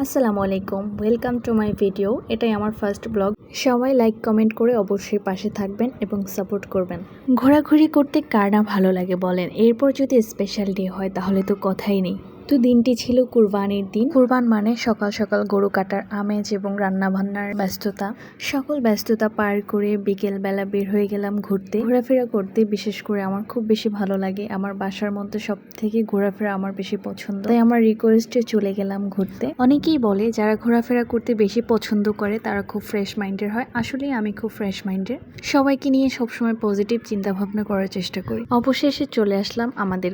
আসসালামু আলাইকুম, welcome to my video. এটাই আমার ফার্স্ট ব্লগ। সবাই লাইক কমেন্ট করে অবশ্যই পাশে থাকবেন এবং সাপোর্ট করবেন। ঘোরাঘুরি করতে কার না ভালো লাগে বলেন, এরপর যদি স্পেশাল ডে হয় তাহলে তো কথাই নেই। তো দিনটি ছিল কুরবানির দিন। কুরবান মানে সকাল সকাল গরু কাটার আমেজ এবং রান্নাবান্নার ব্যস্ততা। সকল ব্যস্ততা পার করে বিকেলবেলা বের হয়ে গেলাম ঘুরতে। ঘোরাফেরা করতে বিশেষ করে আমার খুব বেশি ভালো লাগে। আমার বাসার মধ্যে সব থেকে ঘোরাফেরা আমার বেশি পছন্দ, তাই আমার রিকোয়েস্টে চলে গেলাম ঘুরতে। অনেকেই বলে যারা ঘোরাফেরা করতে বেশি পছন্দ করে তারা খুব ফ্রেশ মাইন্ডের হয়। আসলে আমি খুব ফ্রেশ মাইন্ডের, সবাইকে নিয়ে সবসময় পজিটিভ চিন্তা ভাবনা করার চেষ্টা করি। অবশেষে চলে আসলাম আমাদের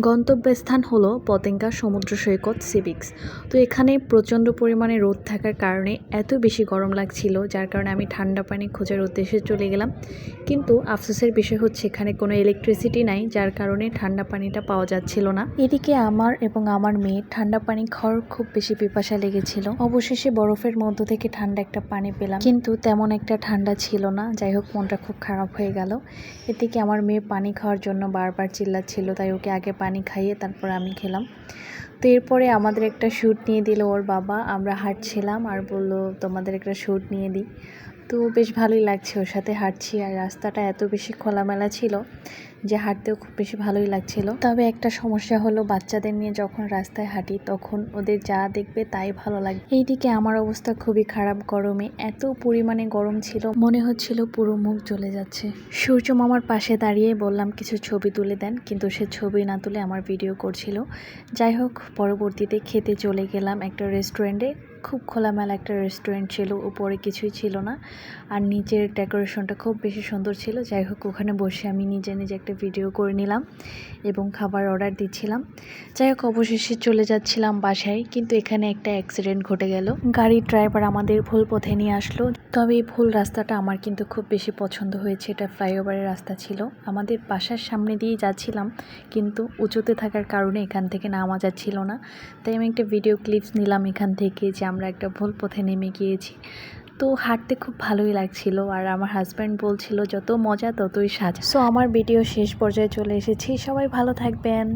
গন্তব্যস্থান হলো পতেঙ্গা সমুদ্র সৈকত সি বিচ। তো এখানে প্রচণ্ড পরিমাণে রোদ থাকার কারণে এত বেশি গরম লাগছিল, যার কারণে আমি ঠান্ডা পানি খোঁজার উদ্দেশ্যে চলে গেলাম। কিন্তু আফসোসের বিষয় হচ্ছে এখানে কোনো ইলেকট্রিসিটি নাই, যার কারণে ঠান্ডা পানিটা পাওয়া যাচ্ছিল না। এদিকে আমার এবং আমার মেয়ের ঠান্ডা পানি খাওয়ার খুব বেশি পিপাসা লেগেছিল। অবশেষে বরফের মধ্য থেকে ঠান্ডা একটা পানি পেলাম, কিন্তু তেমন একটা ঠান্ডা ছিল না। যাই হোক, মনটা খুব খারাপ হয়ে গেল। এদিকে আমার মেয়ে পানি খাওয়ার জন্য বারবার চিল্লাচ্ছিল, তাই ওকে আগে পানি খাইয়ে তারপর আমি খেলাম। তো এরপরে আমাদের একটা শ্যুট নিয়ে দিল ওর বাবা। আমরা হাঁটছিলাম আর বললো তোমাদের একটা শ্যুট নিয়ে দিই। তো বেশ ভালোই লাগছে, ওর সাথে হাঁটছি। আর রাস্তাটা এত বেশি খোলামেলা ছিল যে হাঁটতেও খুব বেশি ভালোই লাগছিল। তবে একটা সমস্যা হলো, বাচ্চাদের নিয়ে যখন রাস্তায় হাঁটি তখন ওদের যা দেখবে তাই ভালো লাগে। এইদিকে আমার অবস্থা খুবই খারাপ, গরমে এত পরিমাণে গরম ছিল, মনে হচ্ছিল পুরো মুখ জ্বলে যাচ্ছে। সূর্য মামার পাশে দাঁড়িয়ে বললাম কিছু ছবি তুলে দেন, কিন্তু সে ছবি না তুলে আমার ভিডিও করছিল। যাই হোক, পরবর্তীতে খেতে চলে গেলাম একটা রেস্টুরেন্টে। খুব খোলামেলা একটা রেস্টুরেন্ট ছিল, উপরে কিছুই ছিল না, আর নিচের ডেকোরেশনটা খুব বেশি সুন্দর ছিল। যাই হোক, ওখানে বসে আমি নিজে নিজে একটা ভিডিও করে নিলাম এবং খাবার অর্ডার দিচ্ছিলাম। যাই হোক, অবশেষে চলে যাচ্ছিলাম বাসায়, কিন্তু এখানে একটা অ্যাক্সিডেন্ট ঘটে গেল। গাড়ির ড্রাইভার আমাদের ভুল পথে নিয়ে আসলো। তবে এই ভুল রাস্তাটা আমার কিন্তু খুব বেশি পছন্দ হয়েছে। এটা ফ্লাইওভারের রাস্তা ছিল, আমাদের বাসার সামনে দিয়ে যাচ্ছিলাম, কিন্তু উঁচুতে থাকার কারণে এখান থেকে নামা যাচ্ছিল না। তাই আমি একটা ভিডিও ক্লিপস নিলাম এখান থেকে যে আমরা একটা ভুল পথে নেমে গিয়েছি। তো হাঁটতে খুব ভালোই লাগছিল, আর আমার হাজব্যান্ড বলছিল যত মজা ততই সাজা। সো আমার ভিডিও শেষ পর্যায়ে চলে এসেছি, সবাই ভালো থাকবেন।